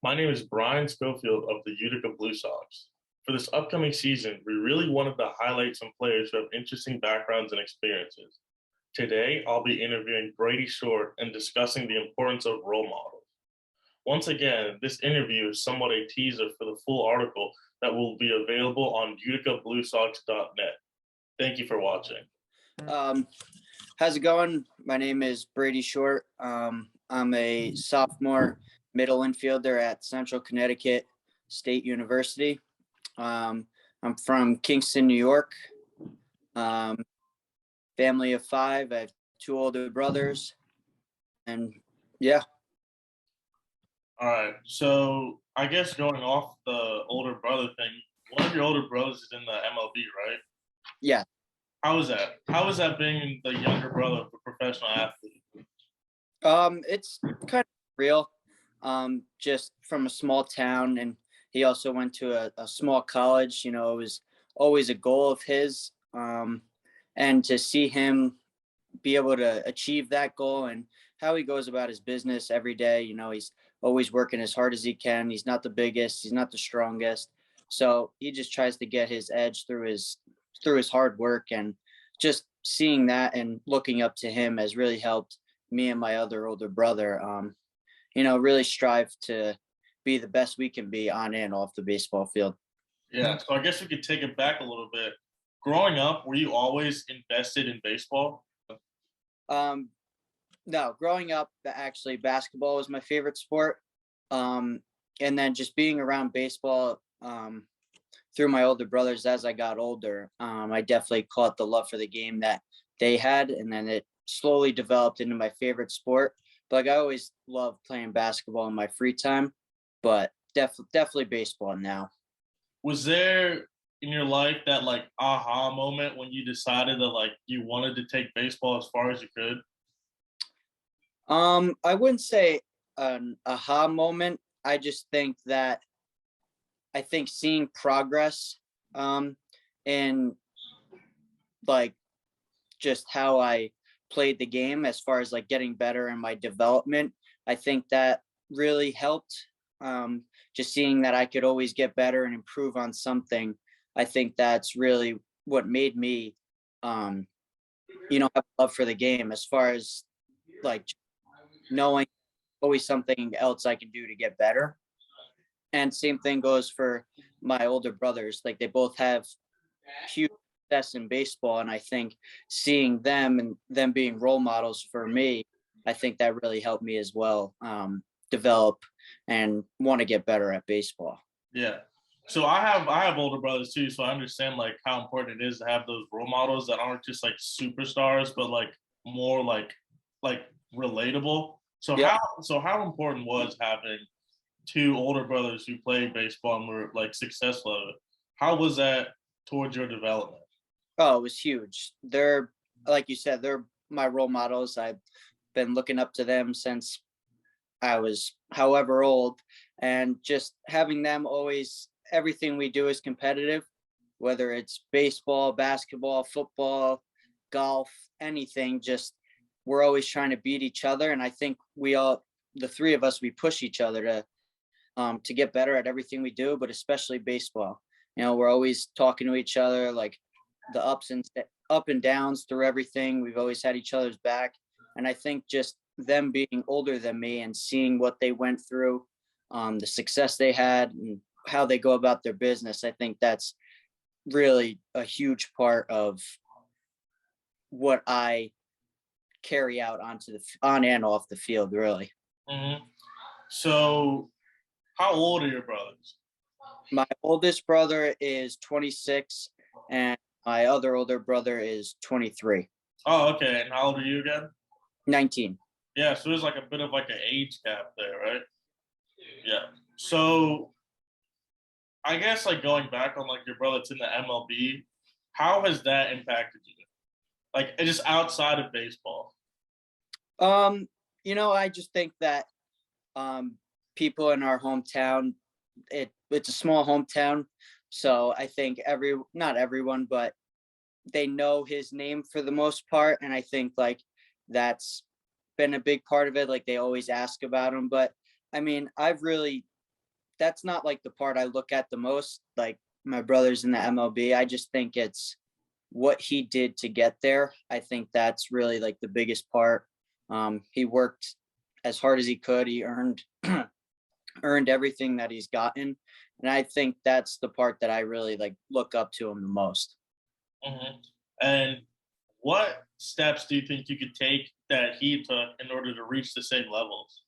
My name is Bryan Scoffield of the Utica Blue Sox. For this upcoming season, we really wanted to highlight some players who have interesting backgrounds and experiences. Today, I'll be interviewing Brady Short and discussing the importance of role models. Once again, this interview is somewhat a teaser for the full article that will be available on uticabluesox.net. Thank you for watching. Um, how's it going? My name is Brady Short. I'm a sophomore middle infielder at Central Connecticut State University. I'm from Kingston, New York. Family of five. I have two older brothers. And yeah. All right. So I guess going off the older brother thing, one of your older brothers is in the MLB, right? Yeah. How is that? How is that being the younger brother of a professional athlete? It's kind of real. Just from a small town, and he also went to a small college. You know, it was always a goal of his. And to see him be able to achieve that goal and how he goes about his business every day, you know, he's always working as hard as he can. He's not the biggest, he's not the strongest. So he just tries to get his edge through his hard work, and just seeing that and looking up to him has really helped me and my other older brother, really strive to be the best we can be on and off the baseball field. Yeah. So I guess we could take it back a little bit. Growing up, were you always invested in baseball? No, growing up, actually, basketball was my favorite sport. And then just being around baseball through my older brothers as I got older, I definitely caught the love for the game that they had, and then it slowly developed into my favorite sport. But like, I always loved playing basketball in my free time, but definitely baseball now. Was there in your life that like aha moment when you decided that like you wanted to take baseball as far as you could? I wouldn't say an aha moment. I just think that seeing progress in like just how I played the game as far as like getting better in my development, I think that really helped. Just seeing that I could always get better and improve on something, I think that's really what made me have a love for the game, as far as like knowing always something else I can do to get better. And same thing goes for my older brothers. Like, they both have huge success in baseball, and I think seeing them and them being role models for me, I think that really helped me as well, develop and want to get better at baseball. Yeah. So I have older brothers too, so I understand like how important it is to have those role models that aren't just like superstars, but like more like relatable. So Yep. how important was having two older brothers who played baseball and were like successful at it? How was that towards your development? Oh, it was huge. They're, like you said, they're my role models. I've been looking up to them since I was however old, and just having them always, everything we do is competitive, whether it's baseball, basketball, football, golf, anything, just we're always trying to beat each other. And I think the three of us, we push each other to get better at everything we do, but especially baseball. You know, we're always talking to each other, like the up and downs through everything. We've always had each other's back. And I think just them being older than me and seeing what they went through, the success they had, and how they go about their business, I think that's really a huge part of what I carry out on and off the field, really. Mm-hmm. So how old are your brothers? My oldest brother is 26, and my other older brother is 23. Oh, okay. And how old are you again? 19. Yeah, so there's like a bit of like an age gap there, right? Yeah. So I guess like going back on like your brother that's in the MLB, how has that impacted you? Like just outside of baseball. I just think that people in our hometown, it's a small hometown, so I think not everyone, but they know his name for the most part, and I think like that's been a big part of it. Like, they always ask about him, but I mean, I've really that's not like the part I look at the most. Like my brother's in the MLB. I just think it's what he did to get there. I think that's really like the biggest part. He worked as hard as he could. He earned earned everything that he's gotten, and I think that's the part that I really like look up to him the most. Mhm. And what steps do you think you could take that he took in order to reach the same levels?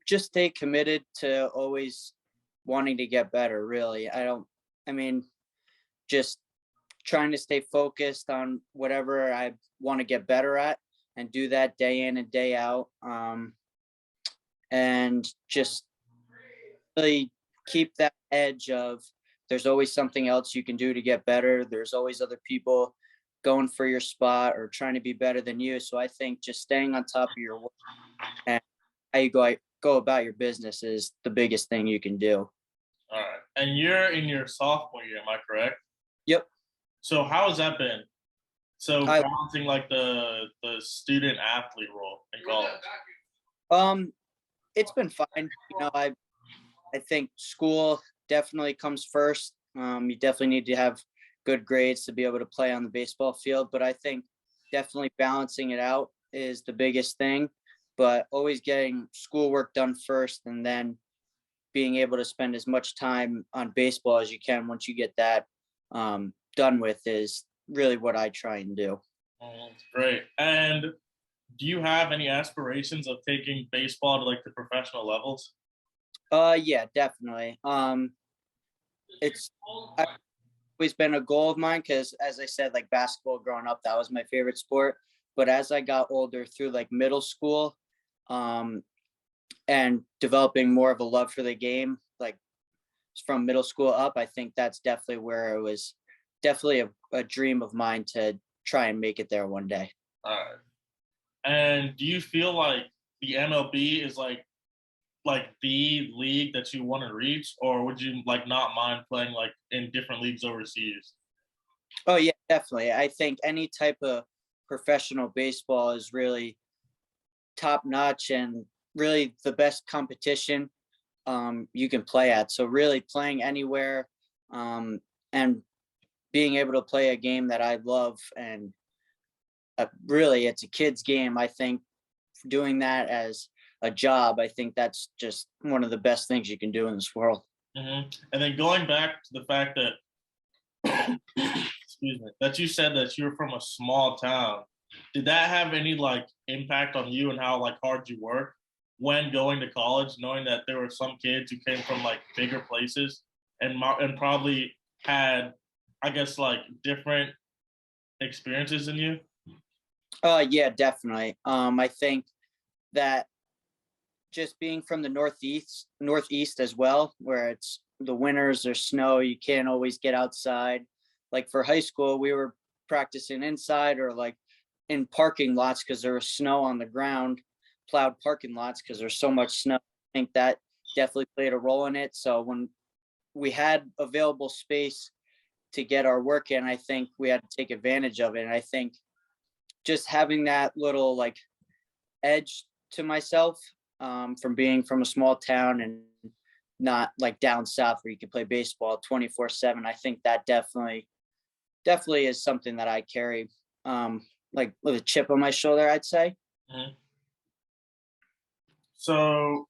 Just stay committed to always wanting to get better. Really, I mean, just trying to stay focused on whatever I want to get better at and do that day in and day out. And just really keep that edge of there's always something else you can do to get better. There's always other people going for your spot or trying to be better than you. So I think just staying on top of your work and how you go about your business is the biggest thing you can do. All right. And you're in your sophomore year, am I correct? Yep. So how has that been? So I balancing like the student athlete role in college. um it's been fine. I think school definitely comes first. You definitely need to have good grades to be able to play on the baseball field, but I think definitely balancing it out is the biggest thing. But always getting schoolwork done first, and then being able to spend as much time on baseball as you can once you get that done with is really what I try and do. That's great. And do you have any aspirations of taking baseball to like the professional levels? Yeah, definitely. It's always been a goal of mine because, as I said, like basketball growing up, that was my favorite sport. But as I got older through like middle school, um, and developing more of a love for the game, like from middle school up, I think that's definitely where it was definitely a dream of mine to try and make it there one day. All right. And do you feel like the MLB is like the league that you want to reach, or would you like not mind playing like in different leagues overseas? Oh yeah, definitely. I think any type of professional baseball is really top notch and really the best competition you can play at. So really playing anywhere and being able to play a game that I love and really it's a kid's game. I think doing that as a job, I think that's just one of the best things you can do in this world. And then going back to the fact that excuse me, that you said that you were from a small town. Did that have any like impact on you and how like hard you work when going to college, knowing that there were some kids who came from like bigger places and probably had, I guess, like different experiences than you? Yeah, definitely. I think that just being from the northeast as well, where it's the winters or snow, you can't always get outside. Like for high school, we were practicing inside or like in parking lots because there was snow on the ground, plowed parking lots because there's so much snow. I think that definitely played a role in it. So when we had available space to get our work in, I think we had to take advantage of it. And I think just having that little like edge to myself from being from a small town and not like down south where you can play baseball 24/7. I think that definitely is something that I carry like with a chip on my shoulder, I'd say. Mhm. So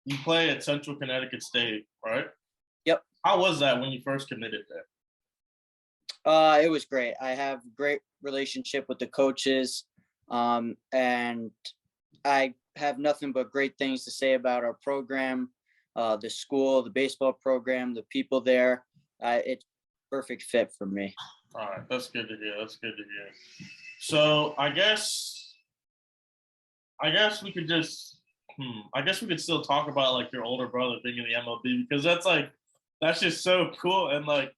you play at Central Connecticut State, right? Yep. How was that when you first committed there? It was great. I have great relationship with the coaches, and I have nothing but great things to say about our program, the school, the baseball program, the people there. It's perfect fit for me. All right, that's good to hear. That's good to hear. So I guess we could just I guess we could still talk about like your older brother being in the MLB because that's just so cool and like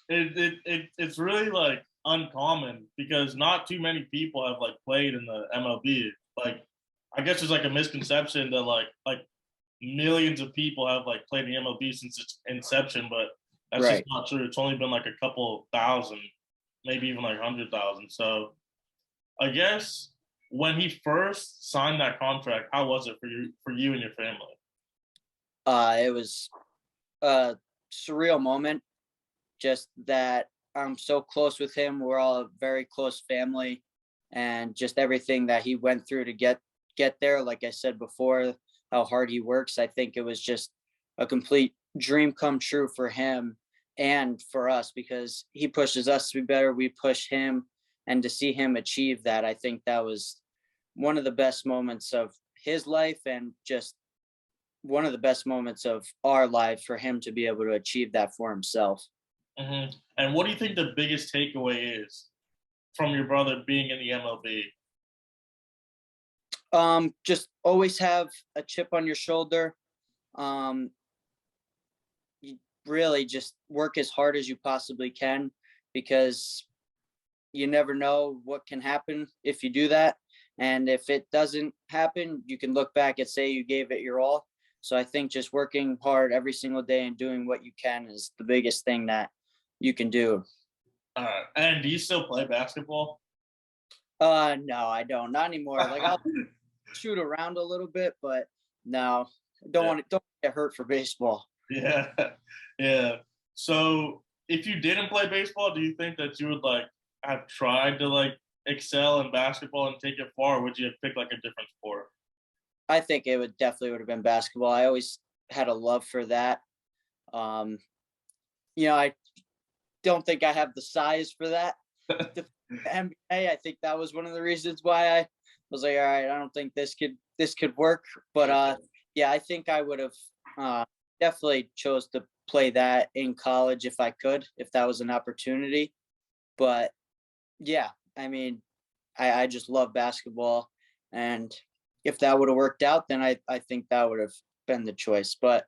it's really like uncommon because not too many people have like played in the MLB. Like I guess there's like a misconception that like millions of people have like played in the MLB since its inception, but that's just Right. not true. It's only been like a couple thousand, maybe even like 100,000. So I guess when he first signed that contract, how was it for you and your family? It was a surreal moment, just that I'm so close with him. We're all a very close family, and just everything that he went through to get there. Like I said before, how hard he works. I think it was just a complete dream come true for him and for us, because he pushes us to be better. We push him, and to see him achieve that, I think that was one of the best moments of his life, and just one of the best moments of our lives for him to be able to achieve that for himself. And what do you think the biggest takeaway is from your brother being in the MLB? Just always have a chip on your shoulder. Um, you really just work as hard as you possibly can, because you never know what can happen if you do that. And if it doesn't happen, you can look back and say you gave it your all. So I think just working hard every single day and doing what you can is the biggest thing that you can do. And do you still play basketball? No, I don't. Not anymore. Like, I'll shoot around a little bit, but no, don't Yeah. want to don't get hurt for baseball. Yeah. Yeah. So if you didn't play baseball, do you think that you would like have tried to like excel in basketball and take it far, or would you have picked like a different sport? I think it would have been basketball. I always had a love for that. Um, I don't think I have the size for that. The NBA, I think that was one of the reasons why I was like, all right, I don't think this could work. But yeah, I think I would have definitely chose to play that in college if I could, if that was an opportunity. But yeah, I mean, I just love basketball, and if that would have worked out, then I think that would have been the choice. But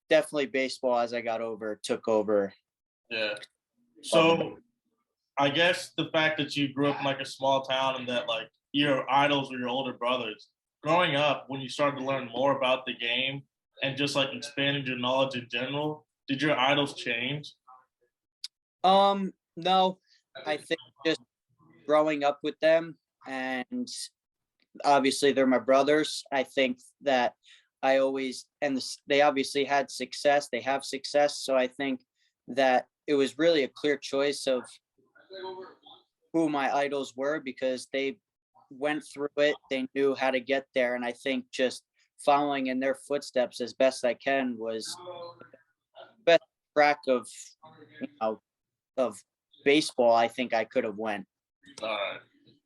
definitely baseball, as I got over, took over. Yeah. Loving So I guess the fact that you grew up in like a small town and that like your idols were your older brothers, growing up, when you started to learn more about the game and just like expanded your knowledge in general, did your idols change? No, I think just growing up with them, and obviously they're my brothers. I think that I always and they obviously had success. They have success, so I think that it was really a clear choice of who my idols were, because they went through it. They knew how to get there, and I think just following in their footsteps as best I can was best track of of baseball I think I could have went. All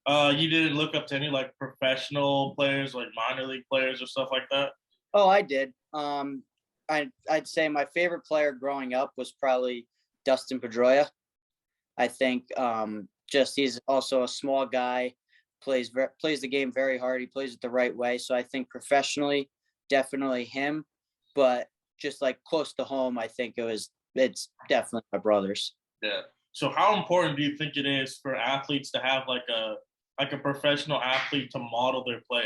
right. You didn't look up to any like professional players, like minor league players or stuff like that? Oh, I did. I'd say my favorite player growing up was probably Dustin Pedroia. I think just he's also a small guy, plays the game very hard. He plays it the right way. So I think professionally, definitely him. But just like close to home, I think it's definitely my brothers. Yeah. So how important do you think it is for athletes to have like a professional athlete to model their play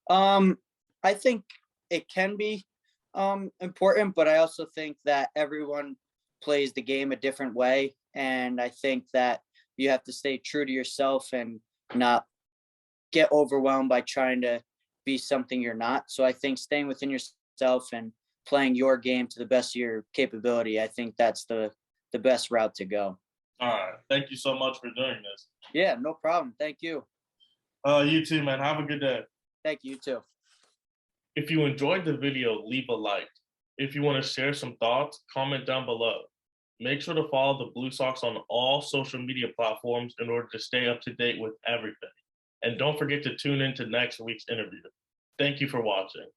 after? I think it can be important, but I also think that everyone plays the game a different way, and I think that you have to stay true to yourself and not get overwhelmed by trying to be something you're not. So I think staying within yourself and playing your game to the best of your capability, I think that's the best route to go. All right. Thank you so much for doing this. Yeah, no problem. Thank you. You too, man. Have a good day. Thank you too. If you enjoyed the video, leave a like. If you want to share some thoughts, comment down below. Make sure to follow the Blue Sox on all social media platforms in order to stay up to date with everything. And don't forget to tune in to next week's interview. Thank you for watching.